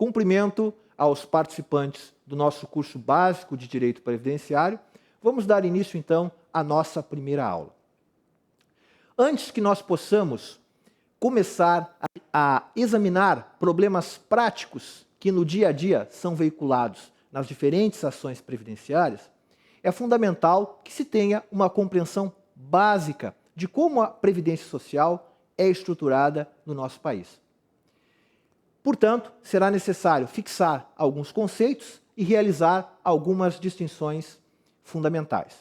Cumprimento aos participantes do nosso curso básico de Direito Previdenciário. Vamos dar início, então, à nossa primeira aula. Antes que nós possamos começar a examinar problemas práticos que no dia a dia são veiculados nas diferentes ações previdenciárias, é fundamental que se tenha uma compreensão básica de como a Previdência Social é estruturada no nosso país. Portanto, será necessário fixar alguns conceitos e realizar algumas distinções fundamentais.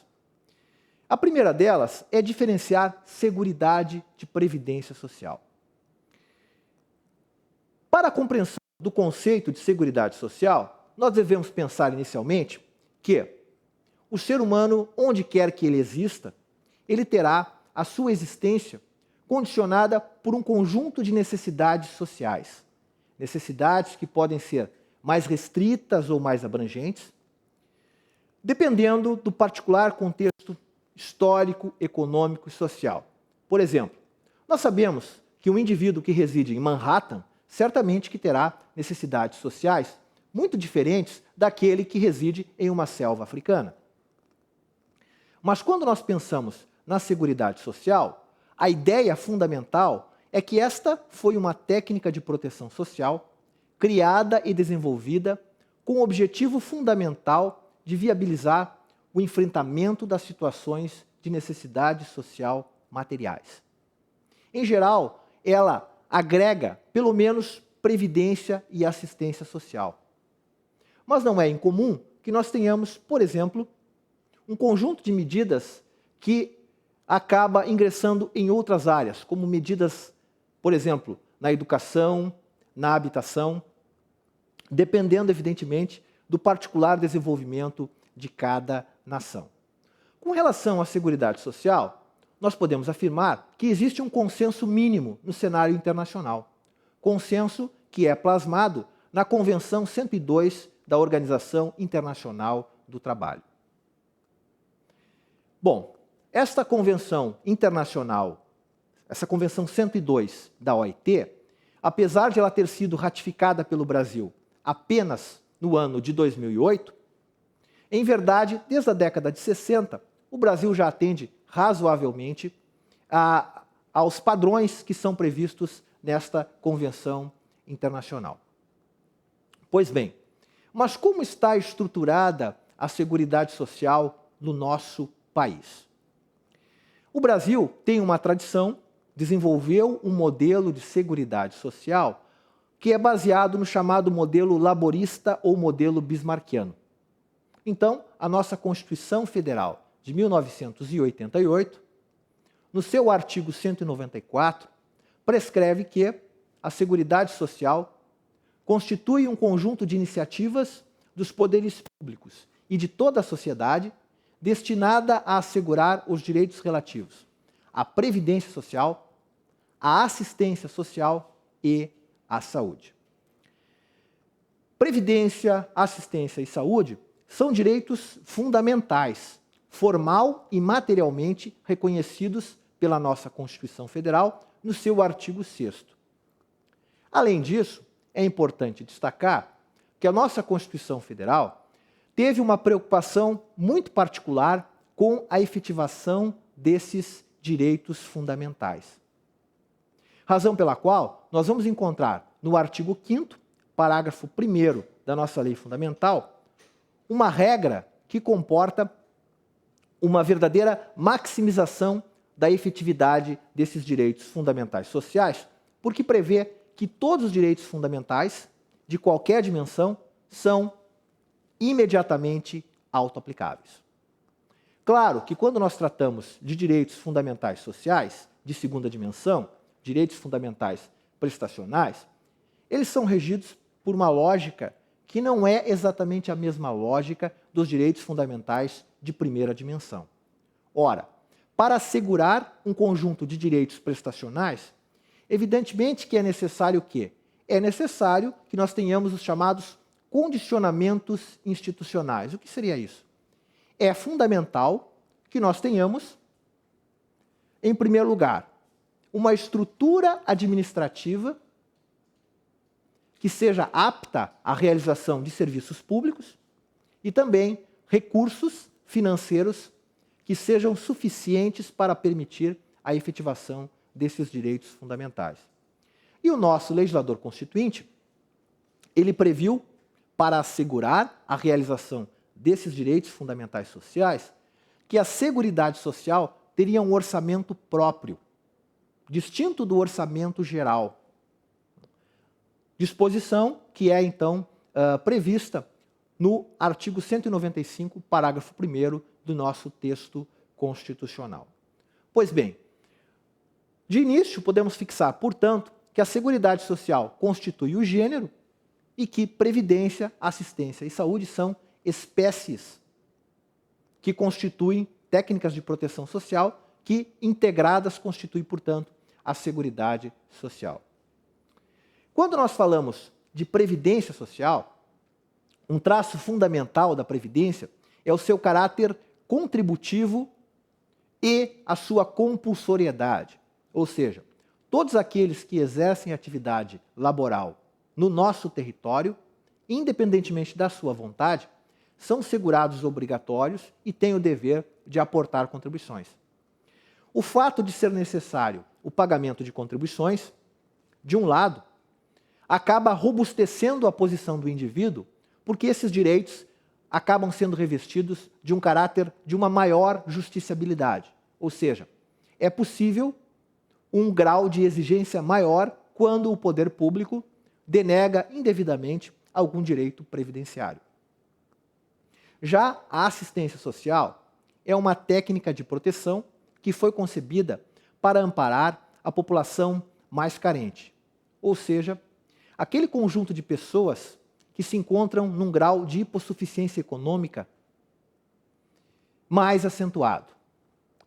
A primeira delas é diferenciar Seguridade de Previdência Social. Para a compreensão do conceito de Seguridade Social, nós devemos pensar inicialmente que o ser humano, onde quer que ele exista, ele terá a sua existência condicionada por um conjunto de necessidades sociais. Necessidades que podem ser mais restritas ou mais abrangentes, dependendo do particular contexto histórico, econômico e social. Por exemplo, nós sabemos que um indivíduo que reside em Manhattan certamente que terá necessidades sociais muito diferentes daquele que reside em uma selva africana. Mas quando nós pensamos na Seguridade Social, a ideia fundamental é que esta foi uma técnica de proteção social criada e desenvolvida com o objetivo fundamental de viabilizar o enfrentamento das situações de necessidade social materiais. Em geral, ela agrega, pelo menos, previdência e assistência social. Mas não é incomum que nós tenhamos, por exemplo, um conjunto de medidas que acaba ingressando em outras áreas, como medidas, por exemplo, na educação, na habitação, dependendo, evidentemente, do particular desenvolvimento de cada nação. Com relação à Seguridade Social, nós podemos afirmar que existe um consenso mínimo no cenário internacional. Consenso que é plasmado na Convenção 102 da Organização Internacional do Trabalho. Bom, esta Convenção Internacional, essa Convenção 102 da OIT, apesar de ela ter sido ratificada pelo Brasil apenas no ano de 2008, em verdade, desde a década de 60, o Brasil já atende razoavelmente aos padrões que são previstos nesta Convenção Internacional. Pois bem, mas como está estruturada a Seguridade Social no nosso país? O Brasil tem uma tradição, desenvolveu um modelo de Seguridade Social que é baseado no chamado modelo laborista ou modelo bismarquiano. Então, a nossa Constituição Federal de 1988, no seu artigo 194, prescreve que a Seguridade Social constitui um conjunto de iniciativas dos poderes públicos e de toda a sociedade destinada a assegurar os direitos relativos à previdência social, à assistência social e à saúde. Previdência, assistência e saúde são direitos fundamentais, formal e materialmente reconhecidos pela nossa Constituição Federal no seu artigo 6º. Além disso, é importante destacar que a nossa Constituição Federal teve uma preocupação muito particular com a efetivação desses direitos fundamentais. Razão pela qual nós vamos encontrar no artigo 5º, parágrafo 1º da nossa Lei Fundamental, uma regra que comporta uma verdadeira maximização da efetividade desses direitos fundamentais sociais, porque prevê que todos os direitos fundamentais, de qualquer dimensão, são imediatamente auto-aplicáveis. Claro que quando nós tratamos de direitos fundamentais sociais, de segunda dimensão, direitos fundamentais prestacionais, eles são regidos por uma lógica que não é exatamente a mesma lógica dos direitos fundamentais de primeira dimensão. Ora, para assegurar um conjunto de direitos prestacionais, evidentemente que é necessário o quê? É necessário que nós tenhamos os chamados condicionamentos institucionais. O que seria isso? É fundamental que nós tenhamos, em primeiro lugar, uma estrutura administrativa que seja apta à realização de serviços públicos e também recursos financeiros que sejam suficientes para permitir a efetivação desses direitos fundamentais. E o nosso legislador constituinte, ele previu, para assegurar a realização desses direitos fundamentais sociais, que a Seguridade Social teria um orçamento próprio, distinto do orçamento geral. Disposição que é, então, prevista no artigo 195, parágrafo 1º do nosso texto constitucional. Pois bem, de início podemos fixar, portanto, que a Seguridade Social constitui o gênero e que previdência, assistência e saúde são espécies que constituem técnicas de proteção social que, integradas, constituem, portanto, a Seguridade Social. Quando nós falamos de previdência social, um traço fundamental da previdência é o seu caráter contributivo e a sua compulsoriedade. Ou seja, todos aqueles que exercem atividade laboral no nosso território, independentemente da sua vontade, são segurados obrigatórios e têm o dever de aportar contribuições. O fato de ser necessário o pagamento de contribuições, de um lado, acaba robustecendo a posição do indivíduo, porque esses direitos acabam sendo revestidos de um caráter de uma maior justiciabilidade. Ou seja, é possível um grau de exigência maior quando o poder público denega indevidamente algum direito previdenciário. Já a assistência social é uma técnica de proteção que foi concebida para amparar a população mais carente, ou seja, aquele conjunto de pessoas que se encontram num grau de hipossuficiência econômica mais acentuado.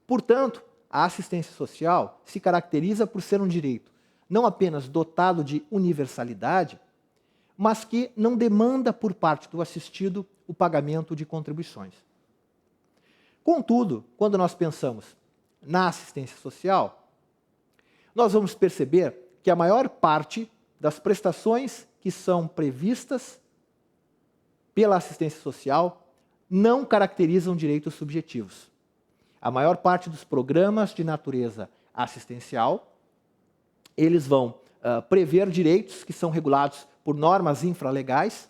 Portanto, a assistência social se caracteriza por ser um direito não apenas dotado de universalidade, mas que não demanda por parte do assistido o pagamento de contribuições. Contudo, quando nós pensamos na assistência social, nós vamos perceber que a maior parte das prestações que são previstas pela assistência social não caracterizam direitos subjetivos. A maior parte dos programas de natureza assistencial, eles vão prever direitos que são regulados por normas infralegais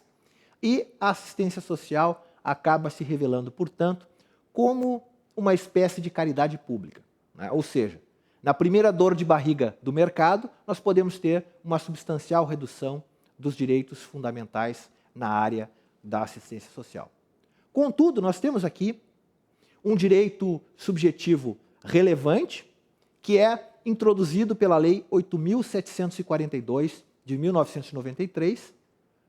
e a assistência social acaba se revelando, portanto, como uma espécie de caridade pública, né? Ou seja, na primeira dor de barriga do mercado, nós podemos ter uma substancial redução dos direitos fundamentais na área da assistência social. Contudo, nós temos aqui um direito subjetivo relevante, que é introduzido pela Lei 8.742, de 1993,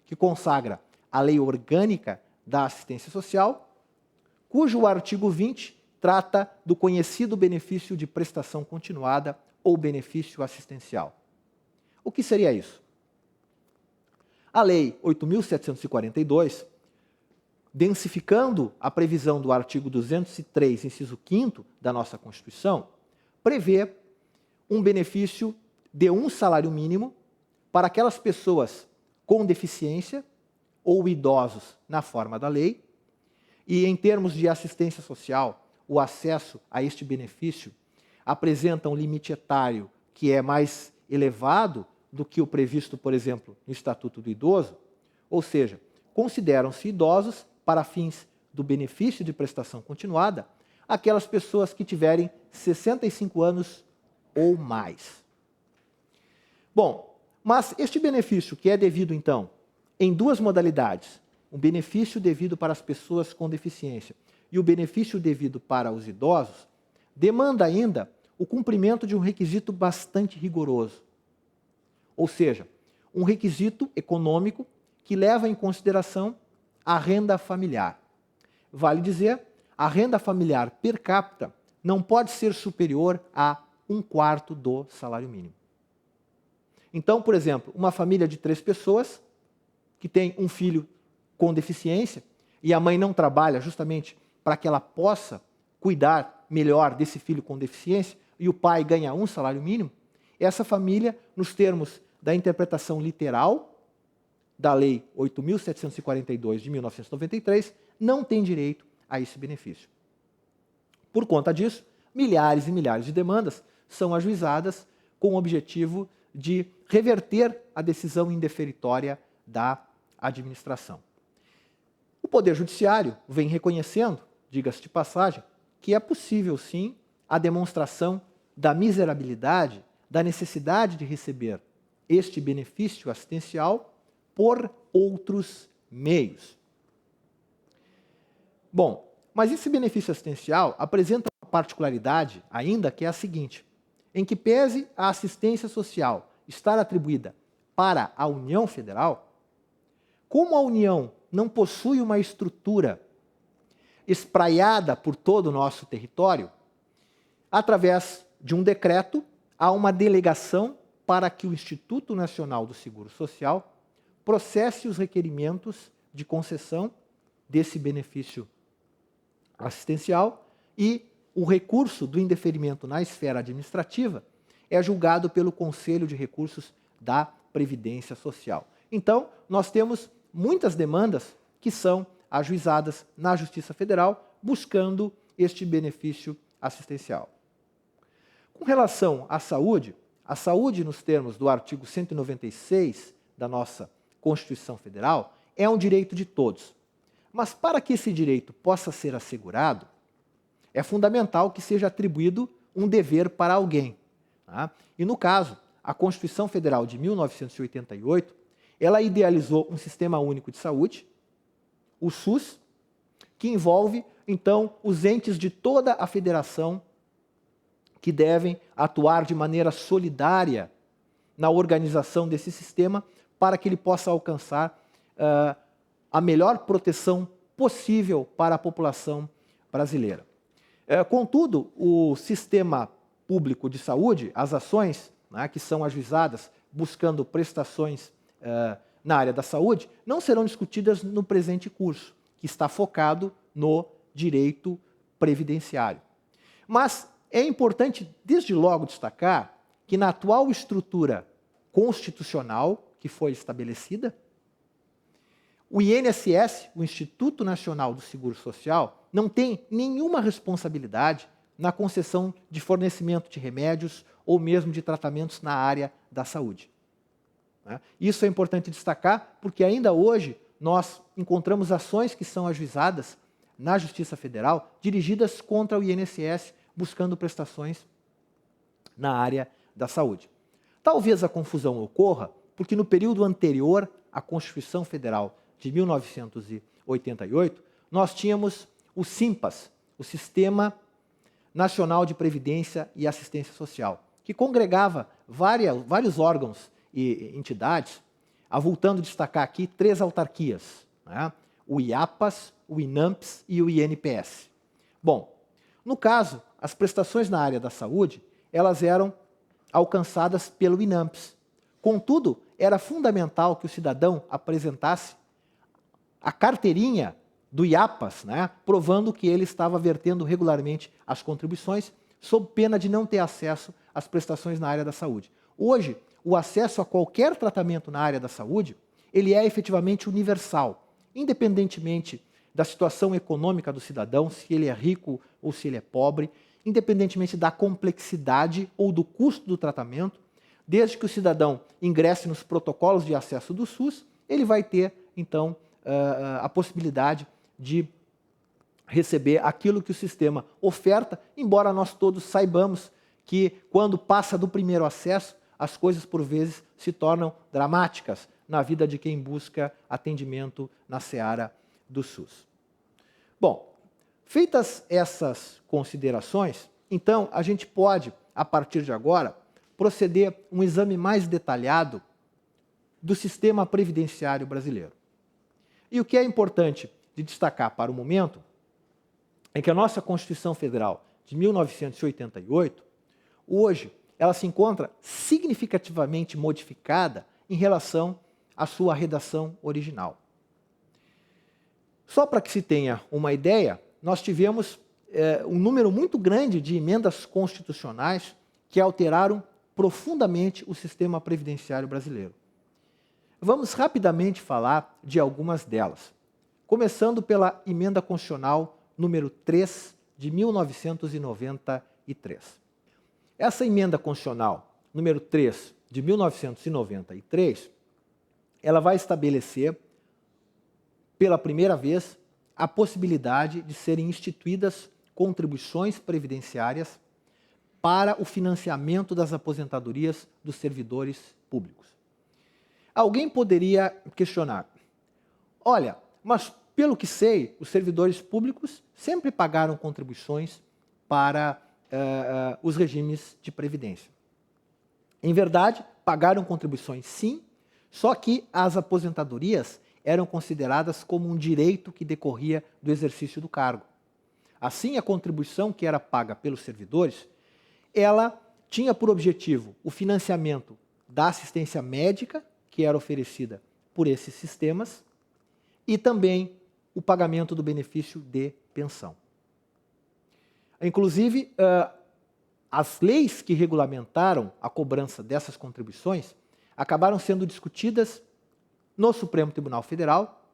que consagra a Lei Orgânica da Assistência Social, cujo artigo 20 trata do conhecido benefício de prestação continuada ou benefício assistencial. O que seria isso? A Lei 8.742, densificando a previsão do artigo 203, inciso 5º da nossa Constituição, prevê um benefício de um salário mínimo para aquelas pessoas com deficiência ou idosos na forma da lei, e em termos de assistência social, o acesso a este benefício apresenta um limite etário que é mais elevado do que o previsto, por exemplo, no Estatuto do Idoso, ou seja, consideram-se idosos, para fins do benefício de prestação continuada, aquelas pessoas que tiverem 65 anos ou mais. Bom, mas este benefício que é devido, então, em duas modalidades, o benefício devido para as pessoas com deficiência e o benefício devido para os idosos, demanda ainda o cumprimento de um requisito bastante rigoroso. Ou seja, um requisito econômico que leva em consideração a renda familiar. Vale dizer, a renda familiar per capita não pode ser superior a 1/4 do salário mínimo. Então, por exemplo, uma família de 3 pessoas que tem um filho com deficiência e a mãe não trabalha justamente para que ela possa cuidar melhor desse filho com deficiência e o pai ganha um salário mínimo, essa família, nos termos da interpretação literal da Lei 8.742 de 1993, não tem direito a esse benefício. Por conta disso, milhares e milhares de demandas são ajuizadas com o objetivo de reverter a decisão indeferitória da administração. O Poder Judiciário vem reconhecendo, diga-se de passagem, que é possível sim a demonstração da miserabilidade, da necessidade de receber este benefício assistencial por outros meios. Bom, mas esse benefício assistencial apresenta uma particularidade ainda, que é a seguinte: em que pese a assistência social estar atribuída para a União Federal, como a União não possui uma estrutura espraiada por todo o nosso território, através de um decreto, há uma delegação para que o Instituto Nacional do Seguro Social processe os requerimentos de concessão desse benefício assistencial e o recurso do indeferimento na esfera administrativa é julgado pelo Conselho de Recursos da Previdência Social. Então, nós temos muitas demandas que são ajuizadas na Justiça Federal buscando este benefício assistencial. Com relação à saúde, a saúde, nos termos do artigo 196 da nossa Constituição Federal, é um direito de todos. Mas para que esse direito possa ser assegurado, é fundamental que seja atribuído um dever para alguém. Tá? E no caso, a Constituição Federal de 1988, ela idealizou um sistema único de saúde, o SUS, que envolve, então, os entes de toda a federação que devem atuar de maneira solidária na organização desse sistema para que ele possa alcançar a melhor proteção possível para a população brasileira. Contudo, o sistema público de saúde, as ações, né, que são ajuizadas buscando prestações na área da saúde, não serão discutidas no presente curso, que está focado no direito previdenciário. Mas é importante, desde logo, destacar que na atual estrutura constitucional que foi estabelecida, o INSS, o Instituto Nacional do Seguro Social, não tem nenhuma responsabilidade na concessão de fornecimento de remédios ou mesmo de tratamentos na área da saúde. Isso é importante destacar porque ainda hoje nós encontramos ações que são ajuizadas na Justiça Federal dirigidas contra o INSS, buscando prestações na área da saúde. Talvez a confusão ocorra porque no período anterior à Constituição Federal de 1988, nós tínhamos o SIMPAS, o Sistema Nacional de Previdência e Assistência Social, que congregava vários órgãos e entidades, avultando destacar aqui 3 autarquias, né? O IAPAS, o INAMPS e o INPS. Bom, no caso, as prestações na área da saúde, elas eram alcançadas pelo INAMPS. Contudo, era fundamental que o cidadão apresentasse a carteirinha do IAPAS, né, provando que ele estava vertendo regularmente as contribuições, sob pena de não ter acesso às prestações na área da saúde. Hoje, o acesso a qualquer tratamento na área da saúde, ele é efetivamente universal, independentemente da situação econômica do cidadão, se ele é rico ou se ele é pobre, independentemente da complexidade ou do custo do tratamento, desde que o cidadão ingresse nos protocolos de acesso do SUS, ele vai ter, então, a possibilidade de receber aquilo que o sistema oferta, embora nós todos saibamos que, quando passa do primeiro acesso, as coisas, por vezes, se tornam dramáticas na vida de quem busca atendimento na seara do SUS. Bom, feitas essas considerações, então a gente pode, a partir de agora, proceder um exame mais detalhado do sistema previdenciário brasileiro. E o que é importante de destacar para o momento é que a nossa Constituição Federal de 1988, hoje, ela se encontra significativamente modificada em relação à sua redação original. Só para que se tenha uma ideia, nós tivemos um número muito grande de emendas constitucionais que alteraram profundamente o sistema previdenciário brasileiro. vamos rapidamente falar de algumas delas, começando pela Emenda Constitucional número 3 de 1993. Essa Emenda Constitucional número 3 de 1993, ela vai estabelecer, pela primeira vez, a possibilidade de serem instituídas contribuições previdenciárias para o financiamento das aposentadorias dos servidores públicos. Alguém poderia questionar, olha, mas pelo que sei, os servidores públicos sempre pagaram contribuições para os regimes de previdência. Em verdade, pagaram contribuições sim, só que as aposentadorias eram consideradas como um direito que decorria do exercício do cargo. Assim, a contribuição que era paga pelos servidores, ela tinha por objetivo o financiamento da assistência médica, que era oferecida por esses sistemas, e também o pagamento do benefício de pensão. Inclusive, as leis que regulamentaram a cobrança dessas contribuições acabaram sendo discutidas no Supremo Tribunal Federal,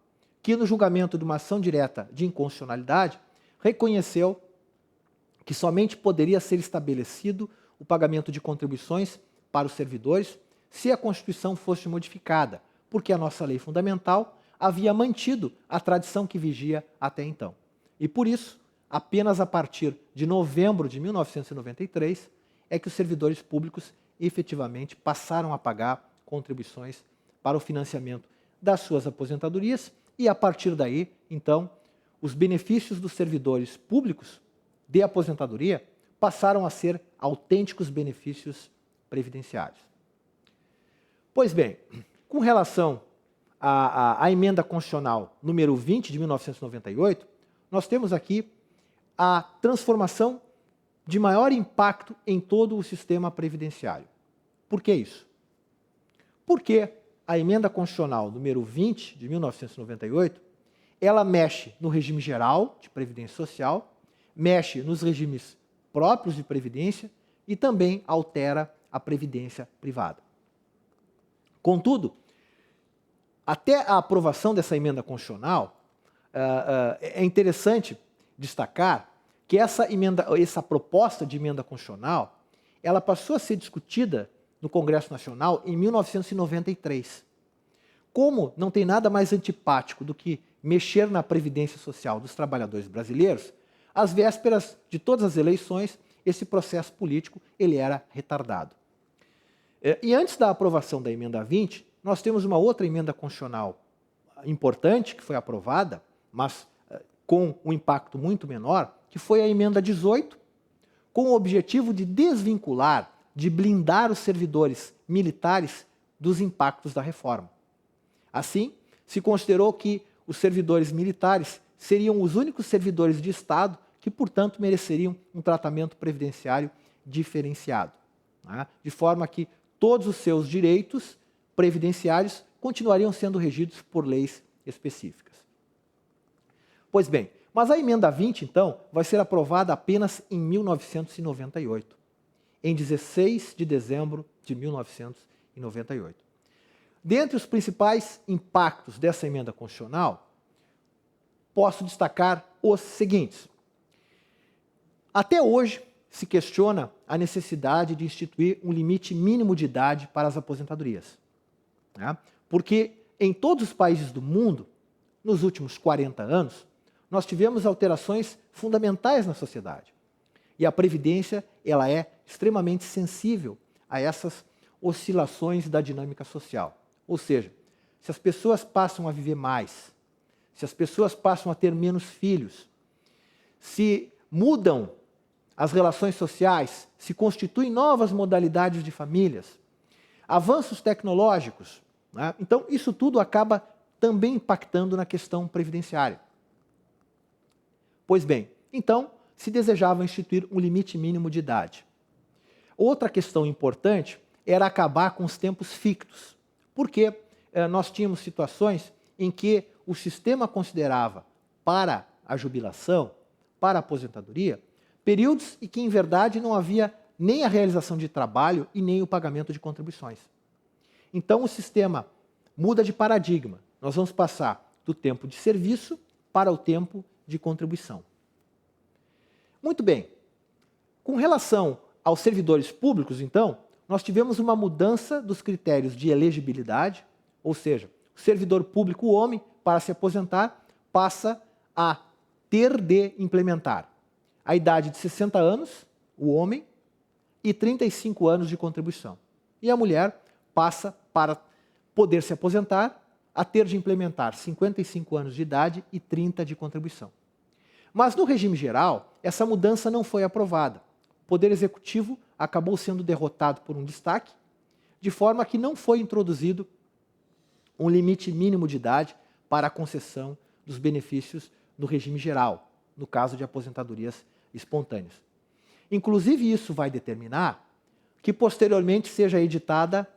que no julgamento de uma ação direta de inconstitucionalidade reconheceu que somente poderia ser estabelecido o pagamento de contribuições para os servidores se a Constituição fosse modificada, porque a nossa lei fundamental havia mantido a tradição que vigia até então. E por isso, apenas a partir de novembro de 1993 é que os servidores públicos efetivamente passaram a pagar contribuições para o financiamento das suas aposentadorias e, a partir daí, então, os benefícios dos servidores públicos de aposentadoria passaram a ser autênticos benefícios previdenciários. Pois bem, com relação à Emenda Constitucional número 20 de 1998, nós temos aqui a transformação de maior impacto em todo o sistema previdenciário. Por que isso? Porque a Emenda Constitucional número 20 de 1998, ela mexe no regime geral de previdência social, mexe nos regimes próprios de previdência e também altera a previdência privada. Contudo, até a aprovação dessa emenda constitucional, é interessante destacar que essa proposta de emenda constitucional, ela passou a ser discutida no Congresso Nacional em 1993. Como não tem nada mais antipático do que mexer na previdência social dos trabalhadores brasileiros, às vésperas de todas as eleições, esse processo político ele era retardado. E antes da aprovação da emenda 20, nós temos uma outra emenda constitucional importante que foi aprovada, mas com um impacto muito menor, que foi a emenda 18, com o objetivo de desvincular, de blindar os servidores militares dos impactos da reforma. Assim, se considerou que os servidores militares seriam os únicos servidores de Estado que, portanto, mereceriam um tratamento previdenciário diferenciado, né? De forma que todos os seus direitos previdenciários continuariam sendo regidos por leis específicas. Pois bem, mas a emenda 20, então, vai ser aprovada apenas em 1998, em 16 de dezembro de 1998. Dentre os principais impactos dessa emenda constitucional, posso destacar os seguintes. Até hoje, se questiona a necessidade de instituir um limite mínimo de idade para as aposentadorias, né? Porque em todos os países do mundo, nos últimos 40 anos, nós tivemos alterações fundamentais na sociedade. E a Previdência ela é extremamente sensível a essas oscilações da dinâmica social. Ou seja, se as pessoas passam a viver mais, se as pessoas passam a ter menos filhos, se mudam as relações sociais, se constituem novas modalidades de famílias, avanços tecnológicos, né? Então isso tudo acaba também impactando na questão previdenciária. Pois bem, então se desejava instituir um limite mínimo de idade. Outra questão importante era acabar com os tempos fictos, porque nós tínhamos situações em que o sistema considerava para a jubilação, para a aposentadoria, períodos em que, em verdade, não havia nem a realização de trabalho e nem o pagamento de contribuições. Então, o sistema muda de paradigma. Nós vamos passar do tempo de serviço para o tempo de contribuição. Muito bem. Com relação aos servidores públicos, então, nós tivemos uma mudança dos critérios de elegibilidade, ou seja, o servidor público homem, para se aposentar, passa a ter de implementar a idade de 60 anos, o homem, e 35 anos de contribuição. E a mulher passa, para poder se aposentar, a ter de implementar 55 anos de idade e 30 de contribuição. Mas no regime geral, essa mudança não foi aprovada. O Poder Executivo acabou sendo derrotado por um destaque, de forma que não foi introduzido um limite mínimo de idade para a concessão dos benefícios no regime geral, no caso de aposentadorias espontâneas. Inclusive, isso vai determinar que posteriormente seja editada,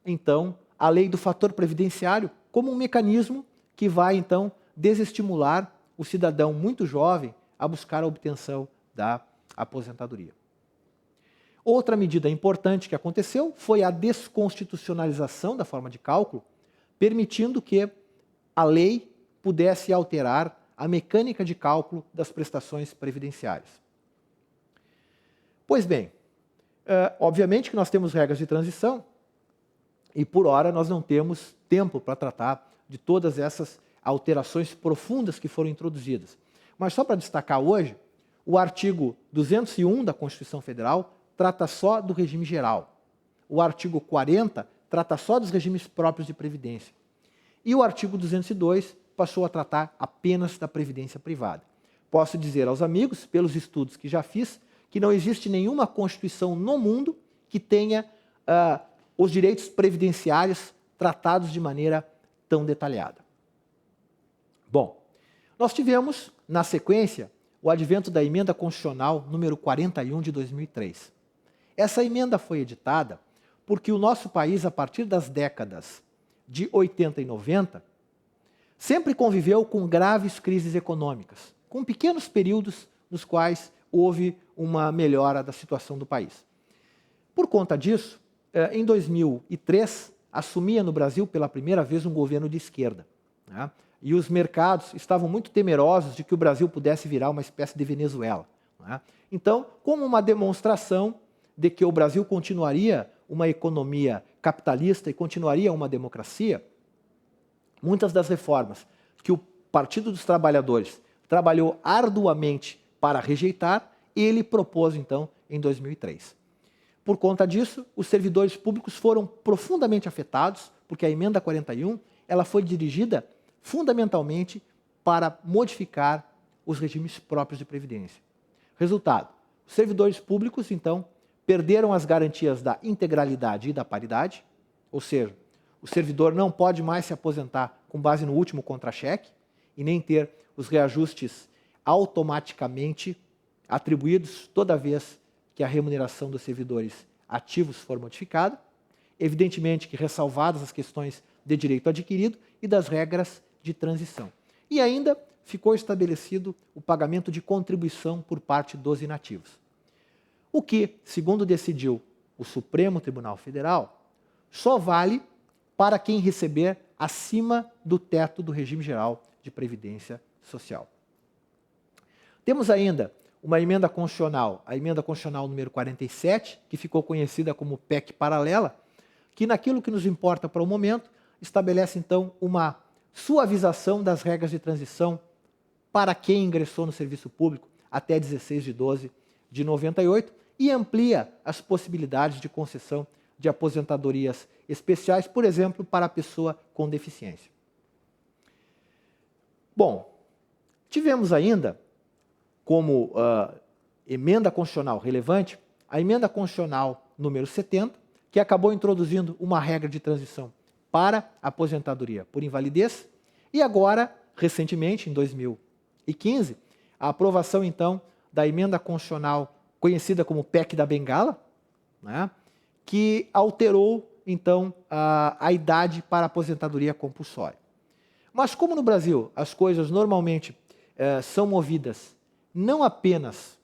então, a lei do fator previdenciário como um mecanismo que vai, então, desestimular o cidadão muito jovem a buscar a obtenção da aposentadoria. Outra medida importante que aconteceu foi a desconstitucionalização da forma de cálculo, permitindo que a lei pudesse alterar a mecânica de cálculo das prestações previdenciárias. Pois bem, obviamente que nós temos regras de transição e, por hora, nós não temos tempo para tratar de todas essas alterações profundas que foram introduzidas. Mas só para destacar hoje, o artigo 201 da Constituição Federal trata só do regime geral. O artigo 40 trata só dos regimes próprios de previdência. E o artigo 202 passou a tratar apenas da previdência privada. Posso dizer aos amigos, pelos estudos que já fiz, que não existe nenhuma Constituição no mundo que tenha os direitos previdenciários tratados de maneira tão detalhada. Bom, nós tivemos, na sequência, o advento da Emenda Constitucional número 41 de 2003. Essa emenda foi editada porque o nosso país, a partir das décadas de 80 e 90, sempre conviveu com graves crises econômicas, com pequenos períodos nos quais houve uma melhora da situação do país. Por conta disso, em 2003, assumia no Brasil pela primeira vez um governo de esquerda, né? E os mercados estavam muito temerosos de que o Brasil pudesse virar uma espécie de Venezuela, né? Então, como uma demonstração de que o Brasil continuaria uma economia capitalista e continuaria uma democracia, muitas das reformas que o Partido dos Trabalhadores trabalhou arduamente para rejeitar, ele propôs, então, em 2003. Por conta disso, os servidores públicos foram profundamente afetados, porque a Emenda 41 ela foi dirigida fundamentalmente para modificar os regimes próprios de previdência. Resultado, os servidores públicos, então, perderam as garantias da integralidade e da paridade, ou seja, o servidor não pode mais se aposentar com base no último contra-cheque e nem ter os reajustes automaticamente atribuídos toda vez que a remuneração dos servidores ativos for modificada, evidentemente que ressalvadas as questões de direito adquirido e das regras de transição. E ainda ficou estabelecido o pagamento de contribuição por parte dos inativos. O que, segundo decidiu o Supremo Tribunal Federal, só vale para quem receber acima do teto do regime geral de previdência social. Temos ainda uma emenda constitucional, a emenda constitucional número 47, que ficou conhecida como PEC paralela, que naquilo que nos importa para o momento, estabelece então uma suavização das regras de transição para quem ingressou no serviço público até 16 de 12 de 98 e amplia as possibilidades de concessão de aposentadorias especiais, por exemplo, para a pessoa com deficiência. Bom, tivemos ainda como emenda constitucional relevante a emenda constitucional número 70, que acabou introduzindo uma regra de transição para a aposentadoria por invalidez, e agora, recentemente, em 2015, a aprovação, então, da emenda constitucional conhecida como PEC da Bengala, né, que alterou, então, a idade para a aposentadoria compulsória. Mas como no Brasil as coisas normalmente são movidas não apenas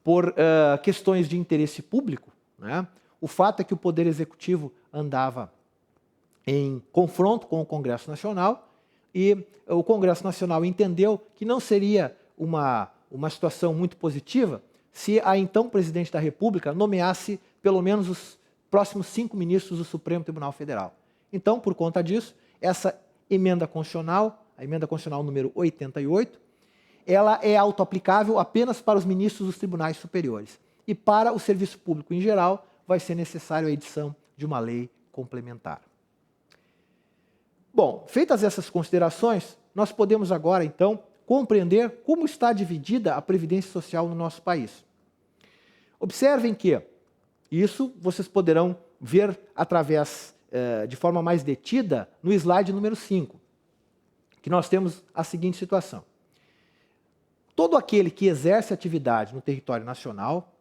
por questões de interesse público, né, o fato é que o Poder Executivo andava em confronto com o Congresso Nacional, e o Congresso Nacional entendeu que não seria uma situação muito positiva se a então presidente da República nomeasse pelo menos os próximos 5 ministros do Supremo Tribunal Federal. Então, por conta disso, essa emenda constitucional, a emenda constitucional número 88, ela é autoaplicável apenas para os ministros dos tribunais superiores. E para o serviço público em geral, vai ser necessário a edição de uma lei complementar. Bom, feitas essas considerações, nós podemos agora, então, compreender como está dividida a Previdência Social no nosso país. Observem que isso vocês poderão ver através, de forma mais detida, no slide número 5, que nós temos a seguinte situação. Todo aquele que exerce atividade no território nacional,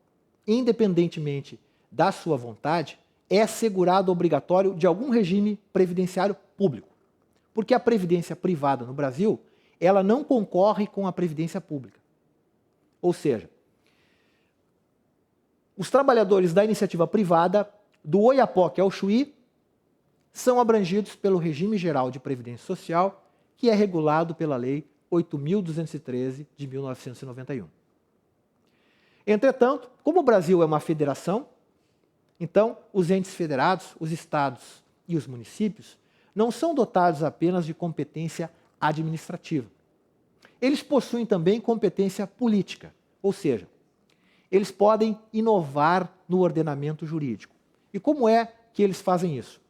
independentemente da sua vontade, é segurado obrigatório de algum regime previdenciário público. Porque a previdência privada no Brasil, ela não concorre com a previdência pública. Ou seja, os trabalhadores da iniciativa privada, do Oiapoque ao Chuí, são abrangidos pelo regime geral de previdência social, que é regulado pela Lei 8.213 de 1991. Entretanto, como o Brasil é uma federação, então os entes federados, os estados e os municípios, não são dotados apenas de competência administrativa. Eles possuem também competência política, ou seja, eles podem inovar no ordenamento jurídico. E como é que eles fazem isso?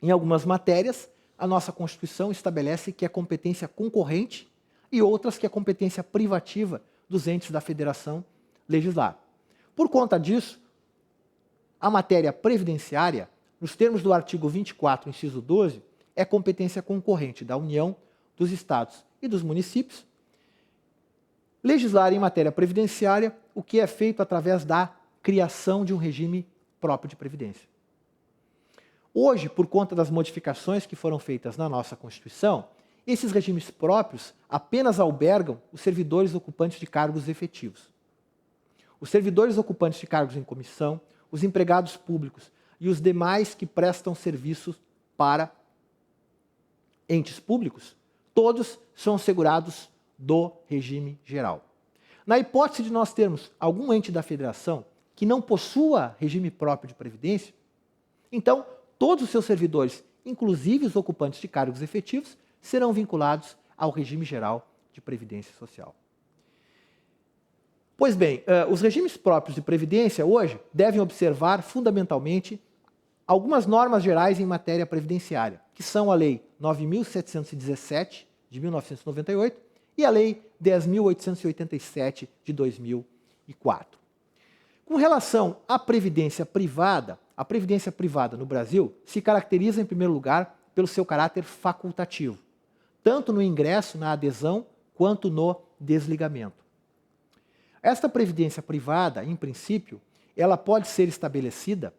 Em algumas matérias, a nossa Constituição estabelece que é competência concorrente e outras que é competência privativa dos entes da federação legislar. Por conta disso, a matéria previdenciária, nos termos do artigo 24, inciso 12, é competência concorrente da União, dos estados e dos municípios, legislar em matéria previdenciária, o que é feito através da criação de um regime próprio de previdência. Hoje, por conta das modificações que foram feitas na nossa Constituição, esses regimes próprios apenas albergam os servidores ocupantes de cargos efetivos. Os servidores ocupantes de cargos em comissão, os empregados públicos e os demais que prestam serviços para entes públicos, todos são segurados do regime geral. Na hipótese de nós termos algum ente da federação que não possua regime próprio de previdência, então todos os seus servidores, inclusive os ocupantes de cargos efetivos, serão vinculados ao regime geral de previdência social. Pois bem, os regimes próprios de previdência hoje devem observar fundamentalmente algumas normas gerais em matéria previdenciária, que são a Lei 9.717 de 1998 e a Lei 10.887 de 2004. Com relação à previdência privada, a previdência privada no Brasil se caracteriza, em primeiro lugar, pelo seu caráter facultativo, tanto no ingresso, na adesão, quanto no desligamento. Esta previdência privada, em princípio, ela pode ser estabelecida,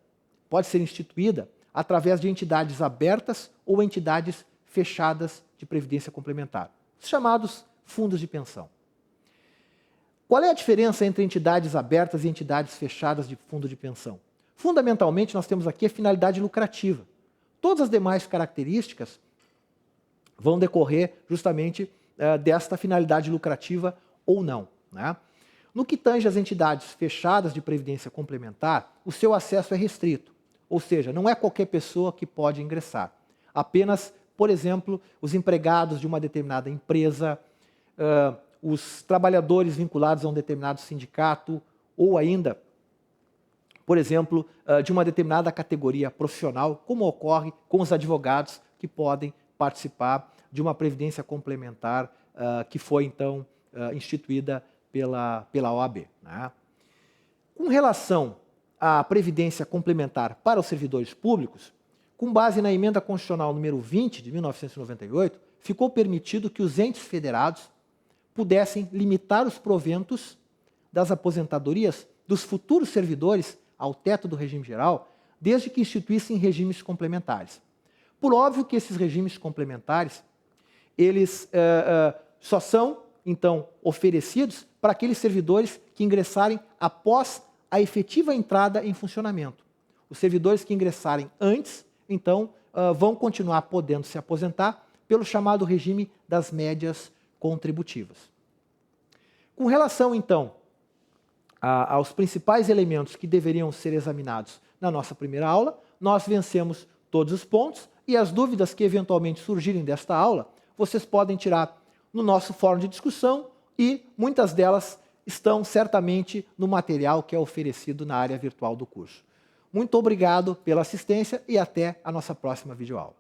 pode ser instituída através de entidades abertas ou entidades fechadas de previdência complementar, os chamados fundos de pensão. Qual é a diferença entre entidades abertas e entidades fechadas de fundo de pensão? Fundamentalmente, nós temos aqui a finalidade lucrativa. Todas as demais características vão decorrer justamente desta finalidade lucrativa ou não, né? No que tange às entidades fechadas de previdência complementar, o seu acesso é restrito, ou seja, não é qualquer pessoa que pode ingressar. Apenas, por exemplo, os empregados de uma determinada empresa, os trabalhadores vinculados a um determinado sindicato, ou ainda, por exemplo, de uma determinada categoria profissional, como ocorre com os advogados que podem participar de uma previdência complementar que foi, então, instituída pela OAB. Né? Com relação à previdência complementar para os servidores públicos, com base na emenda constitucional número 20 de 1998, ficou permitido que os entes federados pudessem limitar os proventos das aposentadorias dos futuros servidores ao teto do regime geral, desde que instituíssem regimes complementares. Por óbvio que esses regimes complementares, eles só são, então, oferecidos para aqueles servidores que ingressarem após a efetiva entrada em funcionamento. Os servidores que ingressarem antes, então, vão continuar podendo se aposentar pelo chamado regime das médias contributivas. Com relação, então, aos principais elementos que deveriam ser examinados na nossa primeira aula, nós vencemos todos os pontos e as dúvidas que eventualmente surgirem desta aula, vocês podem tirar no nosso fórum de discussão e muitas delas estão certamente no material que é oferecido na área virtual do curso. Muito obrigado pela assistência e até a nossa próxima videoaula.